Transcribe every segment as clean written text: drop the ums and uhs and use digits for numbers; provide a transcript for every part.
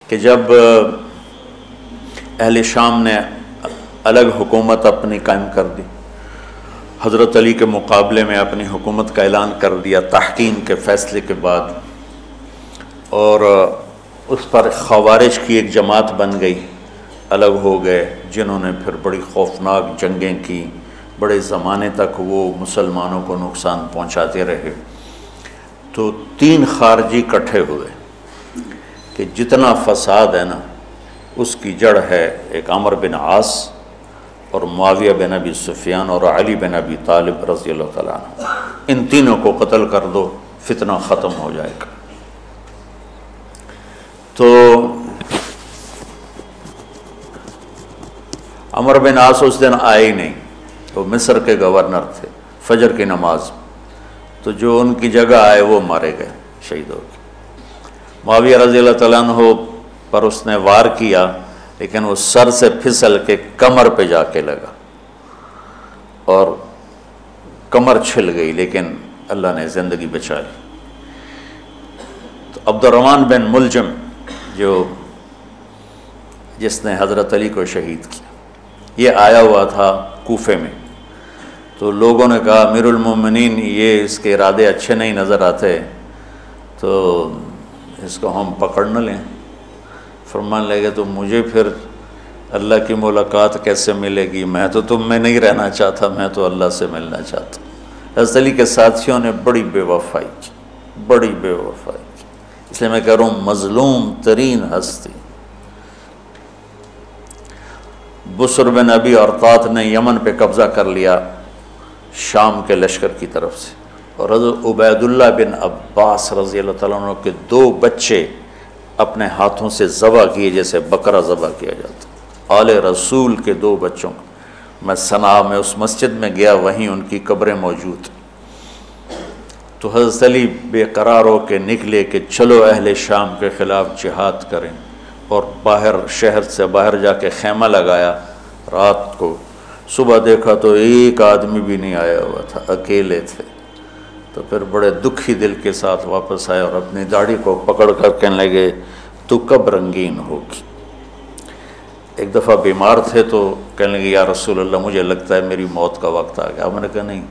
कि जब अहले शाम ने अलग हुकूमत अपनी कायम कर दी, हज़रत अली के मुकाबले में अपनी हुकूमत का ऐलान कर दिया तहकीम के फ़ैसले के बाद, और उस पर ख़वारिज की एक जमात बन गई, अलग हो गए, जिन्होंने फिर बड़ी खौफनाक जंगें की, बड़े ज़माने तक वो मुसलमानों को नुकसान पहुंचाते रहे। तो तीन खारजी इकट्ठे हुए कि जितना फ़साद है ना उसकी जड़ है एक अमर बिन आस और मुआविया बिन अबी सुफियान और अली बिन अबी तालिब रज़ी अल्लाह तआला अन्हु। इन तीनों को कत्ल कर दो, फितना ख़त्म हो जाएगा। तो अमर बिन आस उस दिन आए ही नहीं, वो मिस्र के गवर्नर थे। फजर की नमाज, तो जो उनकी जगह आए वो मारे गए, शहीद हो गए। मुआविया रज़ी अल्लाह तआला अन्हु पर उसने वार किया, लेकिन वो सर से फिसल के कमर पे जाके लगा और कमर छिल गई, लेकिन अल्लाह ने ज़िंदगी बचा ली। तो अब्दुर्रहमान बिन मुलजम जिसने हज़रत अली को शहीद किया, ये आया हुआ था कूफे में। तो लोगों ने कहा अमीरुल मोमिनीन, ये इसके इरादे अच्छे नहीं नज़र आते, तो इसको हम पकड़ न लें। फरमान लगे तो मुझे फिर अल्लाह की मुलाकात कैसे मिलेगी? मैं तो तुम में नहीं रहना चाहता, मैं तो अल्लाह से मिलना चाहता। हज़रत अली के साथियों ने बड़ी बेवफाई की, बड़ी बेवफाई की। इसलिए मैं कह रहा हूँ मज़लूम तरीन हस्ती। बुसर बिन अबी अरतात ने यमन पे कब्ज़ा कर लिया शाम के लश्कर की तरफ से, और हज़रत उबैदुल्लाह बिन अब्बास रज़ी अल्लाह तआला अन्हु के 2 बच्चे अपने हाथों से ज़बह किए, जैसे बकरा ज़बह किया जाता। आले रसूल के 2 बच्चों, मैं सना में उस मस्जिद में गया, वहीं उनकी कब्रें मौजूद। तो हज़रत अली बेकरार हो के निकले कि चलो अहले शाम के ख़िलाफ़ जिहाद करें, और बाहर शहर से बाहर जाके खैमा लगाया रात को। सुबह देखा तो एक आदमी भी नहीं आया हुआ था, अकेले थे। तो फिर बड़े दुखी दिल के साथ वापस आए और अपनी दाढ़ी को पकड़ कर कहने लगे तू कब रंगीन होगी। एक दफ़ा बीमार थे तो कहने लगे या रसूल अल्लाह, मुझे लगता है मेरी मौत का वक्त आ गया। मैंने कहा नहीं,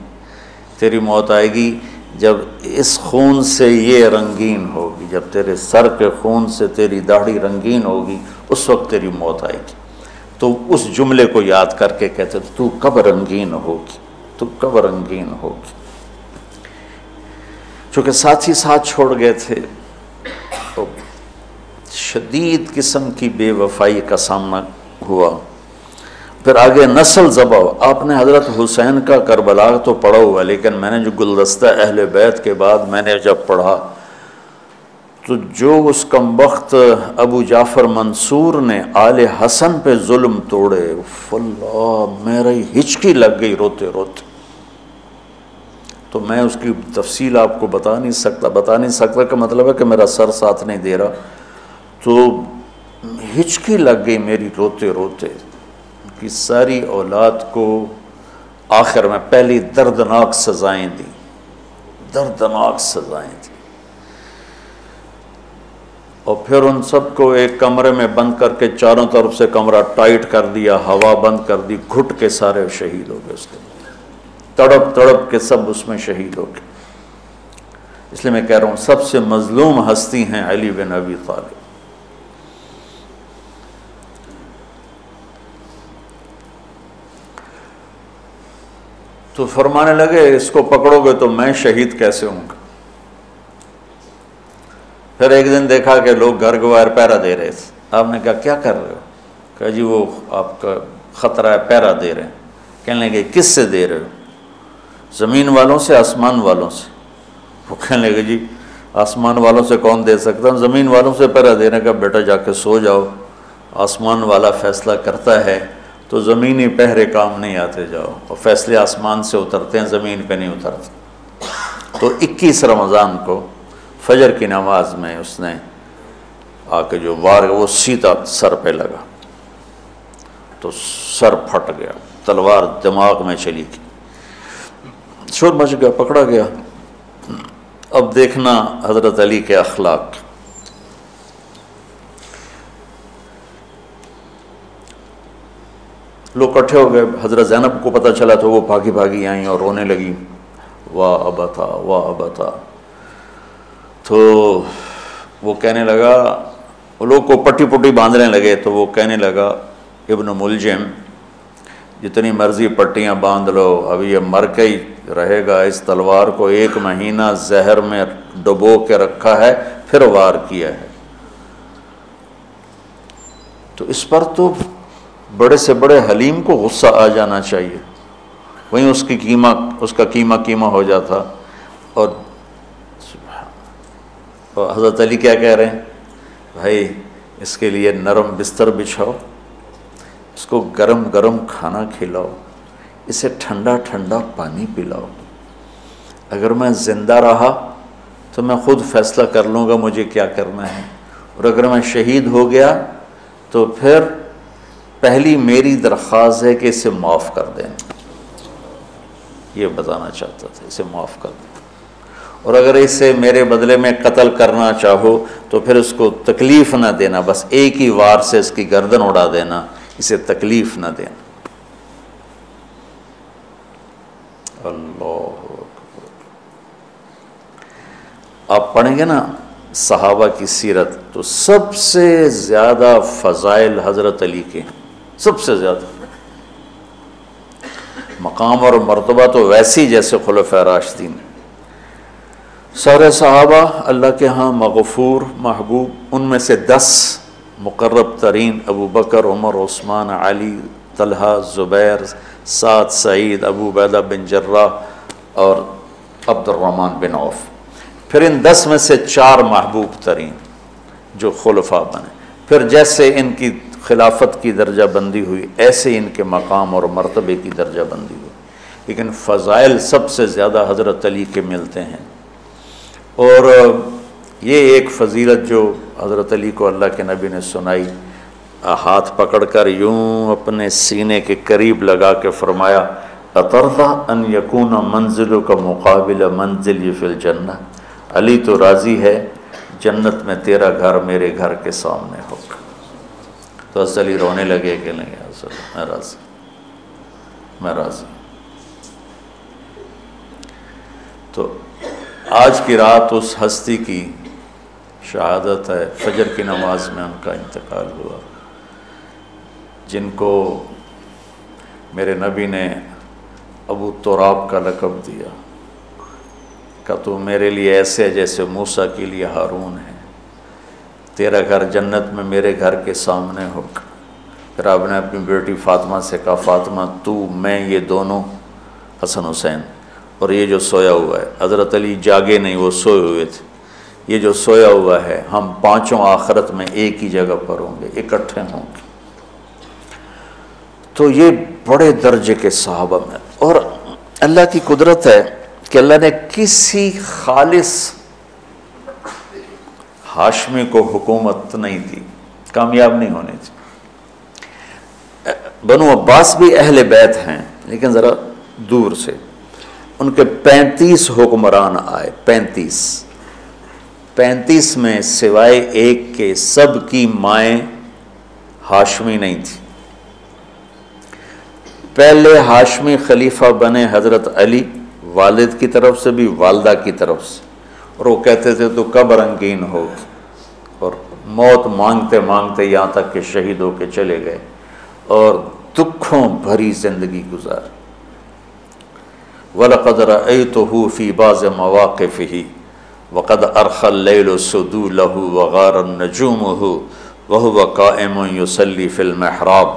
तेरी मौत आएगी जब इस खून से ये रंगीन होगी, जब तेरे सर के खून से तेरी दाढ़ी रंगीन होगी, उस वक्त तेरी मौत आएगी। तो उस जुमले को याद करके कहते तू कब रंगीन होगी, तू कब रंगीन होगी। चूँकि साथी साथ छोड़ गए थे, तो शदीद किस्म की बेवफाई का सामना हुआ। फिर आगे नस्ल ज़बह। आपने हज़रत हुसैन का करबला तो पढ़ा हुआ, लेकिन मैंने जो गुलदस्ता अहले बैत के बाद मैंने जब पढ़ा, तो जो उस कमबख्त अबू जाफ़र मंसूर ने आले हसन पे जुल्म तोड़े, अल्लाह मेरी हिचकी लग गई रोते रोते। तो मैं उसकी तफसील आपको बता नहीं सकता का मतलब है कि मेरा सर साथ नहीं दे रहा। तो हिचकी लग गई मेरी रोते रोते कि सारी औलाद को आखिर में पहली दर्दनाक सज़ाएँ दी, दर्दनाक सज़ाएँ दी, और फिर उन सबको एक कमरे में बंद करके चारों तरफ से कमरा टाइट कर दिया, हवा बंद कर दी, घुट के सारे शहीद हो गए। उसके तड़प तड़प के सब उसमें शहीद हो गए। इसलिए मैं कह रहा हूँ सबसे मजलूम हस्ती हैं अली बिन अबी तालिब। तो फरमाने लगे इसको पकड़ोगे तो मैं शहीद कैसे होऊंगा। फिर एक दिन देखा कि लोग घर गवार पहरा दे रहे थे। आपने कहा क्या कर रहे हो? कहा जी वो आपका ख़तरा है, पहरा दे रहे हैं। कहने लगे किस से दे रहे हो? ज़मीन वालों से, आसमान वालों से? वो कहने लगे जी आसमान वालों से कौन दे सकता, ज़मीन वालों से पहरा देने का। बेटा जाके सो जाओ, आसमान वाला फ़ैसला करता है, तो ज़मीनी पहरे काम नहीं आते, जाओ। और फैसले आसमान से उतरते हैं, ज़मीन पे नहीं उतरते। तो 21 रमज़ान को फजर की नमाज में उसने आके जो वार वो सीधा सर पे लगा, तो सर फट गया, तलवार दिमाग में चली गई, शोर मच गया, पकड़ा गया। अब देखना हज़रत अली के अखलाक। लोग इकट्ठे हो गए। हज़रत ज़ैनब को पता चला तो वो भागी भागी आई और रोने लगी, वाह अबता वाह अबता। तो वो कहने लगा, वो लोग को पट्टी पुट्टी बांधने लगे, तो वो कहने लगा, इब्न मुलजिम जितनी मर्जी पट्टियां बांध लो, अभी ये मर के ही रहेगा। इस तलवार को 1 महीना जहर में डुबो के रखा है, फिर वार किया है। तो इस पर तो बड़े से बड़े हलीम को गुस्सा आ जाना चाहिए, वहीं उसका कीमा हो जाता। और हज़रत अली क्या कह रहे हैं, भाई इसके लिए नरम बिस्तर बिछाओ, इसको गरम गरम खाना खिलाओ, इसे ठंडा ठंडा पानी पिलाओ। अगर मैं ज़िंदा रहा तो मैं ख़ुद फैसला कर लूँगा मुझे क्या करना है, और अगर मैं शहीद हो गया तो फिर पहली मेरी दरख्वास्त है कि इसे माफ़ कर दें। ये बताना चाहता था, इसे माफ़ कर दें। और अगर इसे मेरे बदले में कत्ल करना चाहो तो फिर उसको तकलीफ़ ना देना, बस एक ही वार से इसकी गर्दन उड़ा देना, इसे तकलीफ़ ना देना। अल्लाह, आप पढ़ेंगे ना सहाबा की सीरत, तो सबसे ज़्यादा फ़ज़ाइल हज़रत अली के, सबसे ज़्यादा मकाम और मर्तबा तो वैसी जैसे खुलफ़ाए राशिदीन। सारे सहाबा अल्लाह के यहाँ मग़फ़ूर महबूब, उनमें से 10 मुक़र्रब तरीन अबू बकर, उमर, उस्मान, अली, तलहा, ज़ुबैर, साद, सईद, अबू उबैदा बिन जर्राह और अब्दुर्रहमान बिन औफ़। फिर इन 10 में से 4 महबूब तरीन जो खुलफा बने। फिर जैसे इनकी खिलाफत की दर्जा बंदी हुई, ऐसे इनके मकाम और मर्तबे की दर्जा बंदी हुई। लेकिन फ़ज़ाइल सबसे ज़्यादा हज़रत अली के मिलते हैं। और ये एक फ़जीलत जो हज़रत अली को अल्लाह के नबी ने सुनाई, हाथ पकड़कर यूं अपने सीने के करीब लगा के फरमाया, अतरदा अन यकून मंजिल का मुकाबिल मंजिल फिल जन्नत। अली तो राज़ी है जन्नत में तेरा घर मेरे घर के सामने होगा। तो अली रोने लगे कि नहीं मैं राज़ी, मैं राज़ी। तो आज की रात उस हस्ती की शहादत है, फजर की नमाज में उनका इंतकाल हुआ, जिनको मेरे नबी ने अबू तुराब का लक़ब दिया का तो मेरे लिए ऐसे जैसे मूसा के लिए हारून है, तेरा घर जन्नत में मेरे घर के सामने होगा। फिर आपने अपनी बेटी फ़ातिमा से कहा, फ़ातिमा तू मैं ये दोनों, हसन हुसैन, और ये जो सोया हुआ है, हज़रत अली जागे नहीं, वो सोए हुए थे, ये जो सोया हुआ है, हम पाँचों आखिरत में एक ही जगह पर होंगे, इकट्ठे होंगे। तो ये बड़े दर्जे के सहाबा में, और अल्लाह की कुदरत है कि अल्लाह ने किसी खालिस हाशमी को हुकूमत नहीं दी, कामयाब नहीं होने दी। बनु अब्बास भी अहले बैत हैं, लेकिन ज़रा दूर से। उनके 35 हुक्मरान आए, 35 में सिवाय एक के सब की माएँ हाशमी नहीं थी। पहले हाशमी खलीफा बने हज़रत अली, वालिद की तरफ से भी वालदा की तरफ से, और वो कहते थे तो कब रंगीन होगी, और मौत मांगते मांगते यहाँ तक कि शहीद होके चले गए और दुखों भरी ज़िंदगी गुजारी। वलक़द रअयतुहु फ़ी बाज़ मवाक़िफ़िही वक़द अरख़ल लैलु सुदूलहु वग़ारन नजूमुहु वहुव क़ाइमुन युसल्ली फ़िल महराब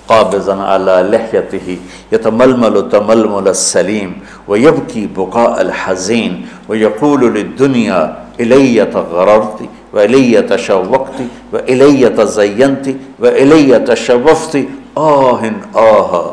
क़ाबिज़न अला लिह्यतिही यतमलमलु तमलमुल सलीम व यबकी बुका अल हज़ीन व यक़ूलु लिद्दुनिया इलैया तग़ररती व इलैया तशव्वक़ती व इलैया तज़य्यनती व इलैया तशव्वफ़ती आहिन आहा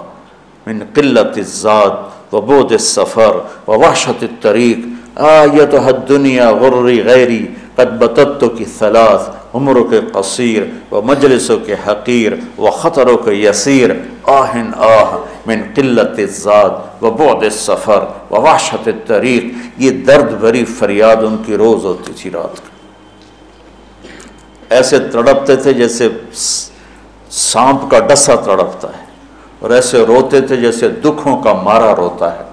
मिन क़िल्लतिज़ ज़ात व बु'द सफ़र व वहशत तरीक़ आयतुहा दुनिया गुर्री गैरी क़द बतत्तु की सलास उम्र के कसीर व मजलिसों के हक़ीर व ख़तरों के यसीर आहिन आह मिन क़िल्लतिज़ ज़ात व बु'द सफ़र व वहशत तरीक़। ये दर्द भरी फरियाद उनकी रोज़ होती थी रात को। ऐसे तड़पते थे जैसे सांप का डसा तड़पता है, और ऐसे रोते थे जैसे दुखों का मारा रोता है।